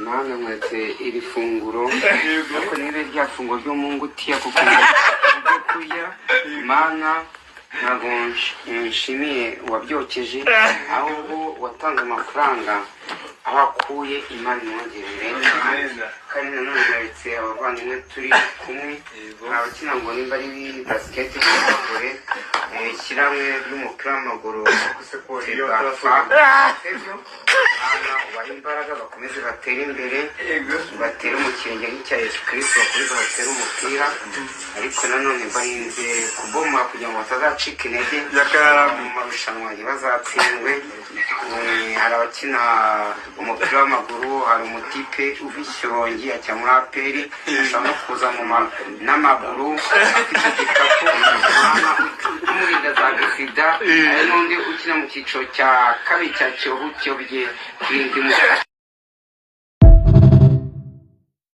Mana mwete iri funguro ariko nibe rya funguro ryo mu ngutiya kuko ibyo kurya Mana ntabwo nshimiye wabyokeje ahubwo watanze amafaranga aho akuye Imana imwongerere kandi nanone naretse abavandimwe turi kumwe abakina ngo nimba ari basket y'abagore ishyirahamwe ry'umupira w'amaguru kusekore bwa ubaha imbaraga bakomeze batere imbere batere mu kirenge nk'icya Yesu Kristo bakomeze batere umupira ariko nanone barinze kuboma kugira ngo batazacika intege mu marushanwa ntibazatsindwe. Hari abakina umupira w'amaguru, hari umutipe uvishyongi ajya muri aperi ashobora no kuza n'amaguru afite igikapu umurinda za sida, hari n'undi ukina mu cyiciro cya kabiri cya Kiyovu kiyobye kurinda